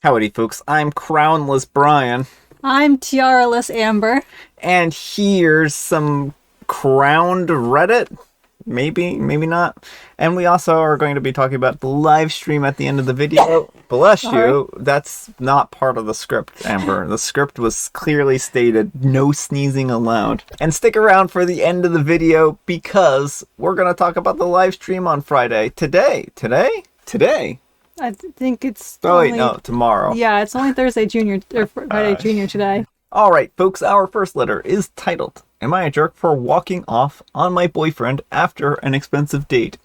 Howdy, folks. I'm Crownless Brian, I'm Tiaraless Amber. and here's some crowned Reddit. Maybe, maybe not. And we also are going to be talking about the live stream at the end of the video. Bless Sorry. you. That's not part of the script, Amber. The script was clearly stated, no sneezing allowed. And stick around for the end of the video because we're going to talk about the live stream on Friday. Today? I think it's Oh, wait, only, no, tomorrow. Yeah, it's only Thursday Junior or Friday Junior today. Alright, folks, our first letter is titled, Am I a Jerk for Walking Off on My Boyfriend After an Expensive Date?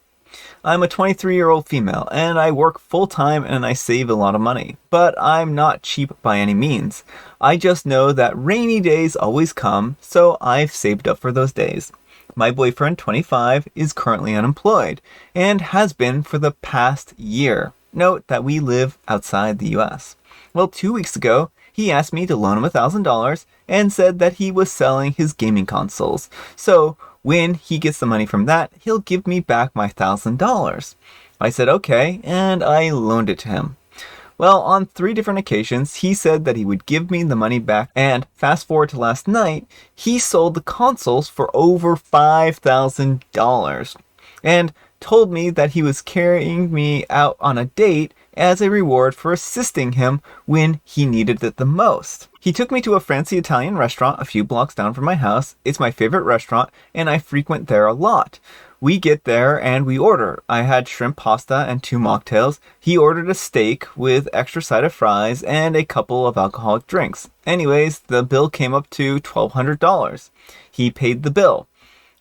I'm a 23-year-old female, and I work full-time and I save a lot of money. But I'm not cheap by any means. I just know that rainy days always come, so I've saved up for those days. My boyfriend, 25, is currently unemployed, and has been for the past year. Note that we live outside the US. Well, 2 weeks ago, he asked me to loan him $1,000 and said that he was selling his gaming consoles. So when he gets the money from that, he'll give me back my $1,000. I said okay, and I loaned it to him. Well, on 3 different occasions, he said that he would give me the money back, and fast forward to last night, he sold the consoles for over $5,000 and told me that he was carrying me out on a date as a reward for assisting him when he needed it the most. He took me to a fancy Italian restaurant a few blocks down from my house. It's my favorite restaurant, and I frequent there a lot. We get there and we order. I had shrimp pasta and 2 mocktails. He ordered a steak with extra side of fries and a couple of alcoholic drinks. Anyways, the bill came up to $1,200. He paid the bill.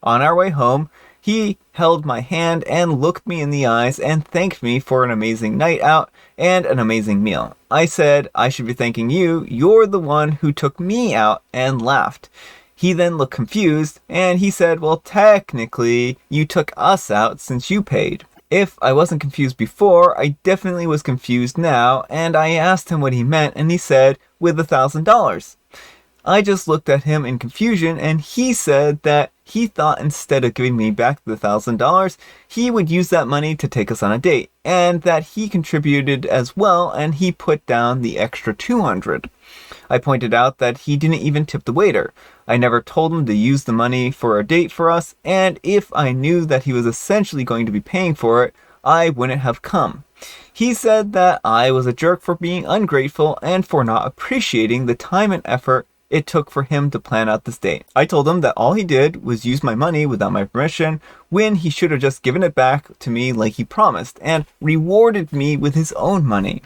On our way home, he held my hand and looked me in the eyes and thanked me for an amazing night out and an amazing meal. I said, I should be thanking you. You're the one who took me out, and laughed. He then looked confused and he said, well, technically, you took us out since you paid. If I wasn't confused before, I definitely was confused now, and I asked him what he meant, and he said, with $1,000. I just looked at him in confusion, and he said that he thought instead of giving me back the $1,000, he would use that money to take us on a date, and that he contributed as well, and he put down the extra $200. I pointed out that he didn't even tip the waiter. I never told him to use the money for a date for us, and if I knew that he was essentially going to be paying for it, I wouldn't have come. He said that I was a jerk for being ungrateful and for not appreciating the time and effort it took for him to plan out this date. I told him that all he did was use my money without my permission, when he should have just given it back to me like he promised and rewarded me with his own money.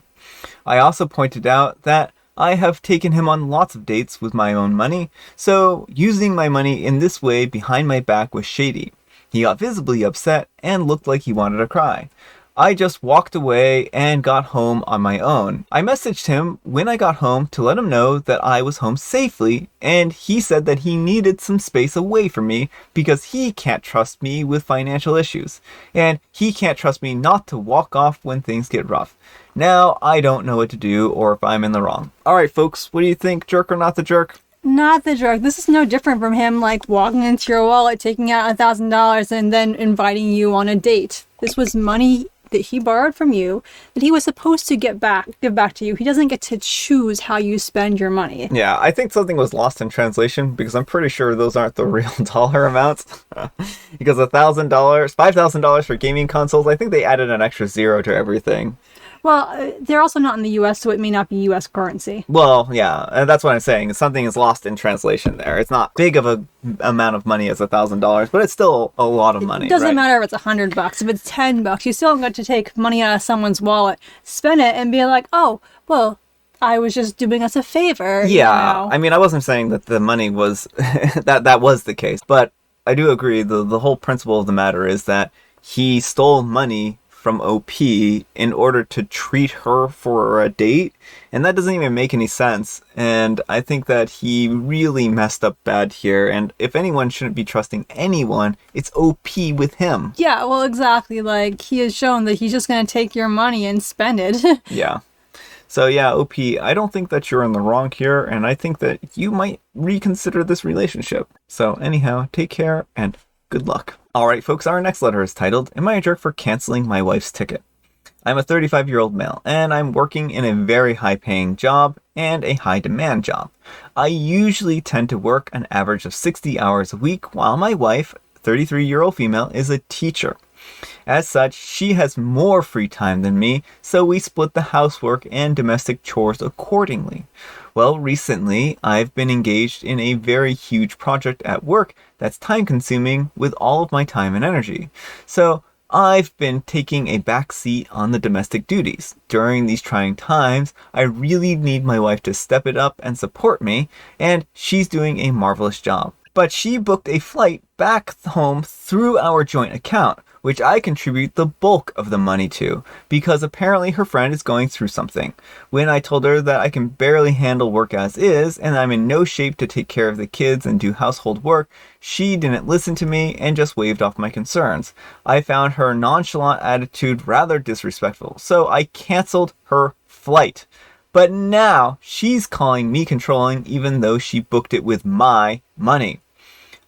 I also pointed out that I have taken him on lots of dates with my own money, so using my money in this way behind my back was shady. He got visibly upset and looked like he wanted to cry. I just walked away and got home on my own. I messaged him when I got home to let him know that I was home safely, and he said that he needed some space away from me because he can't trust me with financial issues, and he can't trust me not to walk off when things get rough. Now, I don't know what to do or if I'm in the wrong. Alright, folks, what do you think? Jerk or not the jerk? Not the jerk. This is no different from him, like, walking into your wallet, taking out $1,000, and then inviting you on a date. This was money that he borrowed from you that he was supposed to give back to you. He doesn't get to choose how you spend your money. Yeah, I think something was lost in translation because I'm pretty sure those aren't the real dollar amounts. Because $1,000, $5,000 for gaming consoles, I think they added an extra 0 to everything. Well, they're also not in the U.S., so it may not be U.S. currency. Well, yeah, and that's what I'm saying. Something is lost in translation there. It's not big of a amount of money as $1,000, but it's still a lot of money. It doesn't right? matter if it's $100. If it's $10, you still got to take money out of someone's wallet, spend it, and be like, oh, well, I was just doing us a favor. Yeah, You know? I mean, I wasn't saying that the money was that was the case, but I do agree. The whole principle of the matter is that he stole money from OP in order to treat her for a date, and that doesn't even make any sense. And I think that he really messed up bad here, and if anyone shouldn't be trusting anyone, it's OP with him. Yeah, well, exactly. Like, he has shown that he's just going to take your money and spend it. Yeah. So yeah, OP, I don't think that you're in the wrong here, and I think that you might reconsider this relationship. So anyhow, take care and good luck. Alright folks, our next letter is titled, Am I a Jerk for Canceling My Wife's Ticket? I'm a 35-year-old male, and I'm working in a very high-paying job and a high-demand job. I usually tend to work an average of 60 hours a week, while my wife, 33-year-old female, is a teacher. As such, she has more free time than me, so we split the housework and domestic chores accordingly. Well, recently, I've been engaged in a very huge project at work that's time-consuming with all of my time and energy. So, I've been taking a back seat on the domestic duties. During these trying times, I really need my wife to step it up and support me, and she's doing a marvelous job. But she booked a flight back home through our joint account, which I contribute the bulk of the money to, because apparently her friend is going through something. When I told her that I can barely handle work as is, and I'm in no shape to take care of the kids and do household work, she didn't listen to me and just waved off my concerns. I found her nonchalant attitude rather disrespectful, so I canceled her flight. But now she's calling me controlling even though she booked it with my money.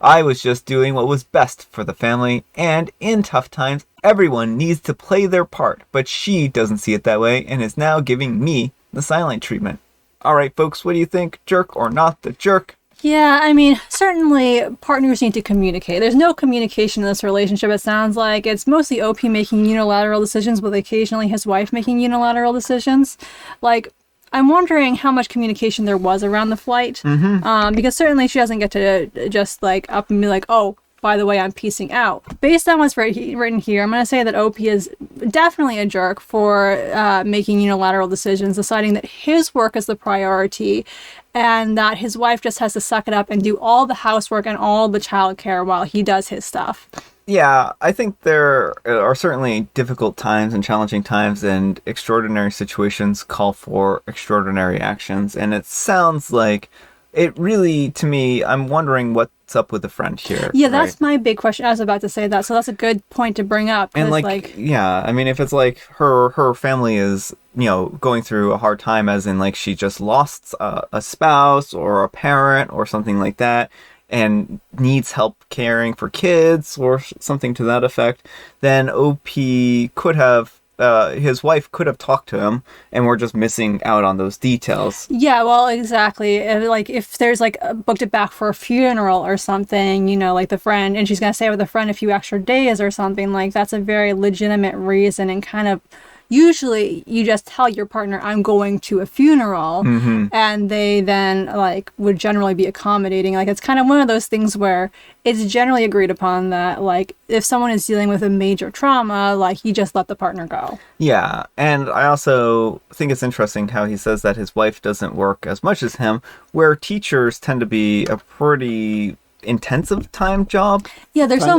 I was just doing what was best for the family, and in tough times, everyone needs to play their part, but she doesn't see it that way and is now giving me the silent treatment. Alright folks, what do you think? Jerk or not the jerk? Yeah, I mean, certainly partners need to communicate. There's no communication in this relationship, it sounds like. It's mostly OP making unilateral decisions, with occasionally his wife making unilateral decisions. Like, I'm wondering how much communication there was around the flight, because certainly she doesn't get to just like up and be like, oh, by the way, I'm peacing out. Based on what's written here, I'm going to say that OP is definitely a jerk for making unilateral decisions, deciding that his work is the priority and that his wife just has to suck it up and do all the housework and all the childcare while he does his stuff. Yeah, I think there are certainly difficult times and challenging times, and extraordinary situations call for extraordinary actions. And it sounds like it really, to me, I'm wondering what's up with the friend here. Yeah, that's my big question. I was about to say that, so that's a good point to bring up. And yeah, I mean, if it's like her family is, going through a hard time, as in like she just lost a spouse or a parent or something like that, and needs help caring for kids or something to that effect, then OP could have, his wife could have talked to him, and we're just missing out on those details. Yeah, well, exactly. Like, if there's like booked it back for a funeral or something, like the friend, and she's gonna stay with the friend a few extra days or something, like that's a very legitimate reason, and kind of usually you just tell your partner, I'm going to a funeral, and they then like would generally be accommodating. Like, it's kind of one of those things where it's generally agreed upon that like if someone is dealing with a major trauma, like you just let the partner go. Yeah, and I also think it's interesting how he says that his wife doesn't work as much as him, where teachers tend to be a pretty intensive time job. Yeah, there's so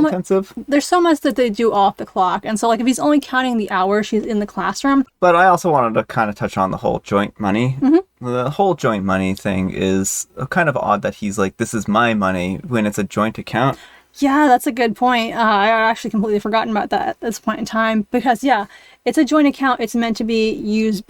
much that they do off the clock, and so like if he's only counting the hours she's in the classroom. But I also wanted to kind of touch on the whole joint money. The whole joint money thing is kind of odd that he's like, this is my money when it's a joint account. Yeah, that's a good point. I actually completely forgotten about that at this point in time, because yeah, it's a joint account. It's meant to be used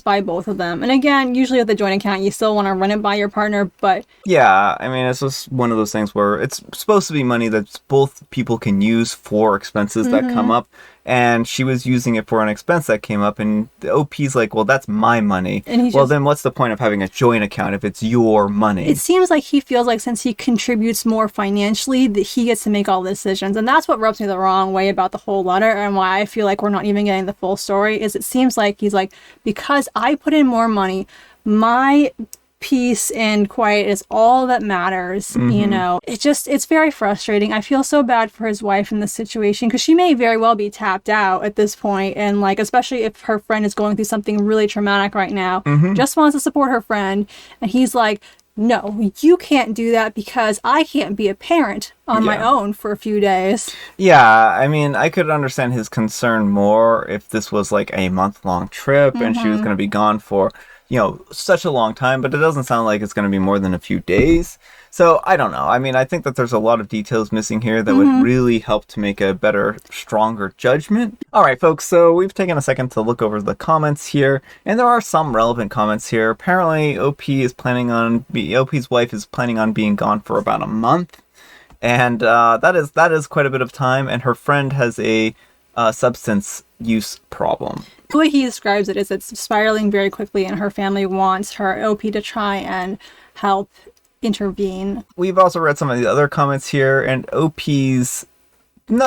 by both of them. And again, usually with a joint account, you still want to run it by your partner, but yeah, I mean, it's just one of those things where it's supposed to be money that both people can use for expenses that come up. And she was using it for an expense that came up, and the OP's like, well, that's my money. And then what's the point of having a joint account if it's your money? It seems like he feels like since he contributes more financially, that he gets to make all the decisions. And that's what rubs me the wrong way about the whole letter, and why I feel like we're not even getting the full story, is it seems like he's like, because I put in more money, my peace and quiet is all that matters. It's very frustrating. I feel so bad for his wife in this situation, because she may very well be tapped out at this point, and like especially if her friend is going through something really traumatic right now, just wants to support her friend, and he's like, no, you can't do that because I can't be a parent on my own for a few days. Yeah, I mean, I could understand his concern more if this was like a month-long trip and she was going to be gone for such a long time, but it doesn't sound like it's going to be more than a few days. So I don't know. I mean, I think that there's a lot of details missing here that would really help to make a better, stronger judgment. All right, folks. So we've taken a second to look over the comments here, and there are some relevant comments here. Apparently, OP's wife is planning on being gone for about a month, and that is quite a bit of time. And her friend has a substance use problem. The way he describes it is it's spiraling very quickly, and her family wants her OP to try and help intervene. We've also read some of the other comments here, and OP's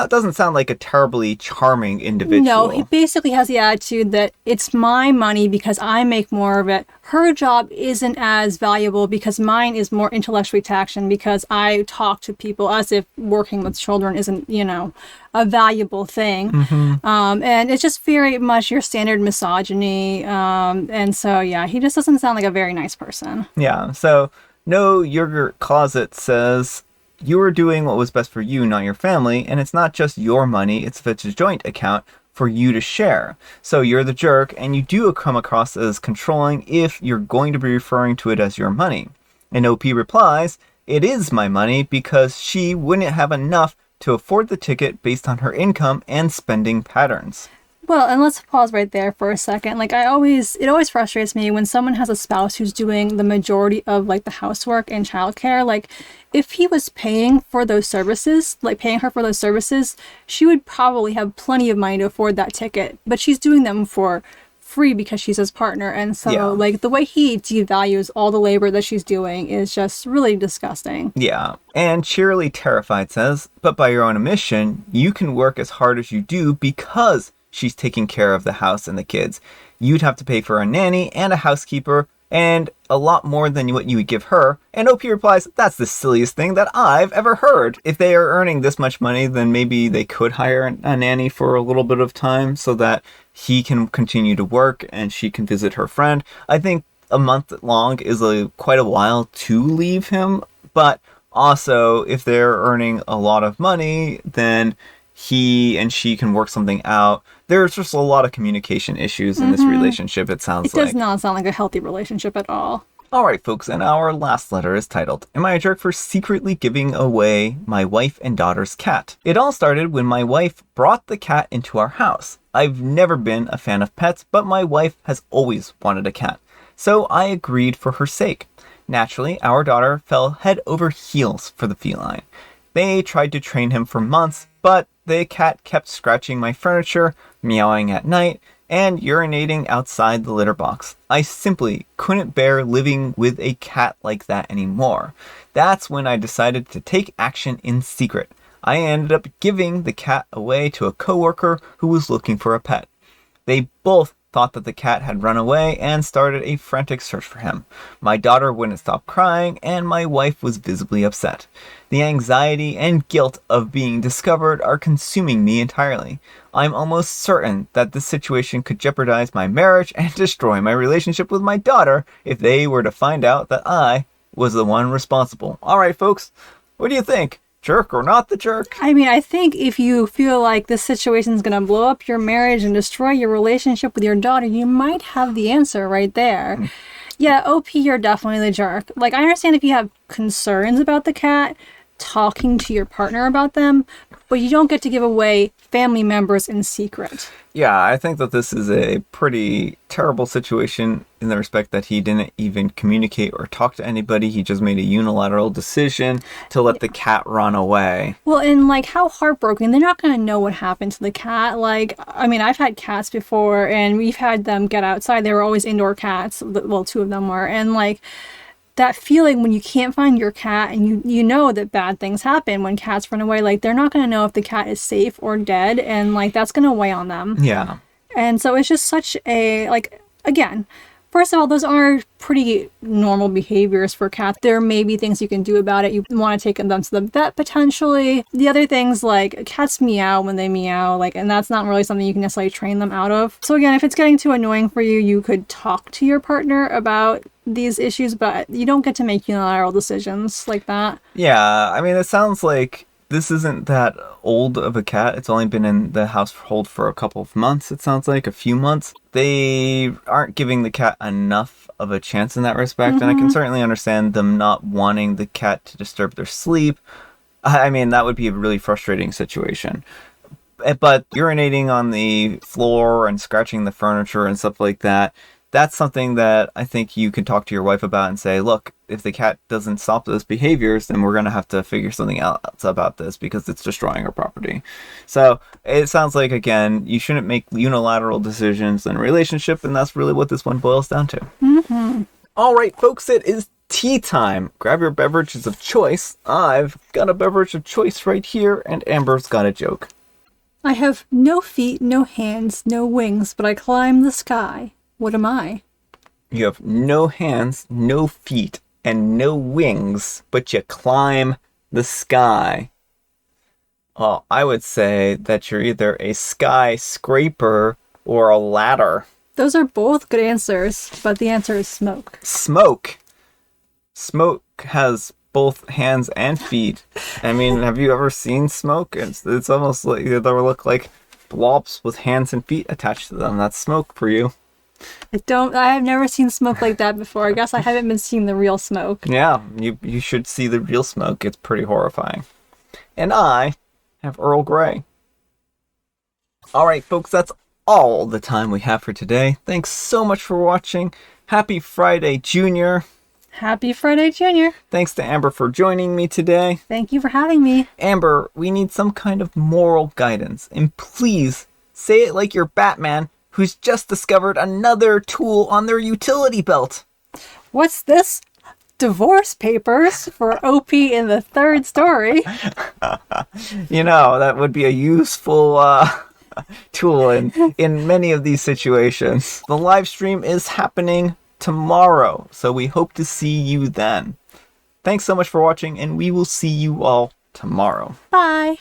doesn't sound like a terribly charming individual. No, he basically has the attitude that it's my money because I make more of it. Her job isn't as valuable because mine is more intellectually taxing because I talk to people, as if working with children isn't, a valuable thing. And it's just very much your standard misogyny. And so, yeah, he just doesn't sound like a very nice person. Yeah, so No Yogurt Closet says, you are doing what was best for you, not your family, and it's not just your money, it's a joint account for you to share. So you're the jerk, and you do come across as controlling if you're going to be referring to it as your money. And OP replies, it is my money because she wouldn't have enough to afford the ticket based on her income and spending patterns. Well, and let's pause right there for a second. It always frustrates me when someone has a spouse who's doing the majority of the housework and childcare. If he was paying for those services, paying her for those services, she would probably have plenty of money to afford that ticket. But she's doing them for free because she's his partner. And so, the way he devalues all the labor that she's doing is just really disgusting. Yeah. And Cheerily Terrified says, but by your own admission, you can work as hard as you do because she's taking care of the house and the kids. You'd have to pay for a nanny and a housekeeper and a lot more than what you would give her. And OP replies, that's the silliest thing that I've ever heard. If they are earning this much money, then maybe they could hire a nanny for a little bit of time so that he can continue to work and she can visit her friend. I think a month long is quite a while to leave him. But also, if they're earning a lot of money, then he and she can work something out. There's just a lot of communication issues in this relationship, it sounds like. It does not sound like a healthy relationship at all. All right, folks, and our last letter is titled, Am I a Jerk for Secretly Giving Away My Wife and Daughter's Cat? It all started when my wife brought the cat into our house. I've never been a fan of pets, but my wife has always wanted a cat. So I agreed for her sake. Naturally, our daughter fell head over heels for the feline. They tried to train him for months, but the cat kept scratching my furniture, meowing at night, and urinating outside the litter box. I simply couldn't bear living with a cat like that anymore. That's when I decided to take action in secret. I ended up giving the cat away to a coworker who was looking for a pet. They both thought that the cat had run away and started a frantic search for him. My daughter wouldn't stop crying, and my wife was visibly upset. The anxiety and guilt of being discovered are consuming me entirely. I'm almost certain that this situation could jeopardize my marriage and destroy my relationship with my daughter if they were to find out that I was the one responsible. All right, folks, what do you think? Jerk or not the jerk? I mean, I think if you feel like this situation is going to blow up your marriage and destroy your relationship with your daughter, you might have the answer right there. Yeah, OP, you're definitely the jerk. I understand if you have concerns about the cat, talking to your partner about them, but you don't get to give away family members in secret. Yeah, I think that this is a pretty terrible situation in the respect that he didn't even communicate or talk to anybody. He just made a unilateral decision to let the cat run away. Well, and how heartbroken. They're not going to know what happened to the cat. I've had cats before and we've had them get outside. They were always indoor cats. Well, two of them were. And that feeling when you can't find your cat and you know that bad things happen when cats run away, they're not going to know if the cat is safe or dead, and that's going to weigh on them. Yeah. And so it's just such a, again, first of all, those are pretty normal behaviors for cats. There may be things you can do about it. You want to take them to the vet potentially. The other things, cats meow when they meow, and that's not really something you can necessarily train them out of. So again, if it's getting too annoying for you, you could talk to your partner about these issues, but you don't get to make unilateral decisions like that. Yeah, I mean, it sounds like this isn't that old of a cat. It's only been in the household for a couple of months, it sounds like, a few months. They aren't giving the cat enough of a chance in that respect, and I can certainly understand them not wanting the cat to disturb their sleep. I mean, that would be a really frustrating situation. But urinating on the floor and scratching the furniture and stuff like that, that's something that I think you can talk to your wife about and say, look, if the cat doesn't stop those behaviors, then we're going to have to figure something else about this because it's destroying our property. So it sounds like, again, you shouldn't make unilateral decisions in a relationship, and that's really what this one boils down to. Mm-hmm. All right, folks, it is tea time. Grab your beverages of choice. I've got a beverage of choice right here, and Amber's got a joke. I have no feet, no hands, no wings, but I climb the sky. What am I? You have no hands, no feet, and no wings, but you climb the sky. Oh, I would say that you're either a skyscraper or a ladder. Those are both good answers, but the answer is smoke. Smoke. Smoke has both hands and feet. I mean, have you ever seen smoke? It's almost like they look like blobs with hands and feet attached to them. That's smoke for you. I have never seen smoke like that before. I guess I haven't been seeing the real smoke. Yeah, you should see the real smoke. It's pretty horrifying. And I have Earl Grey. All right, folks, that's all the time we have for today. Thanks so much for watching. Happy Friday, Junior. Happy Friday, Junior. Thanks to Amber for joining me today. Thank you for having me. Amber, we need some kind of moral guidance. And please, say it like you're Batman, who's just discovered another tool on their utility belt. What's this? Divorce papers for OP in the third story. That would be a useful tool in many of these situations. The live stream is happening tomorrow, so we hope to see you then. Thanks so much for watching, and we will see you all tomorrow. Bye.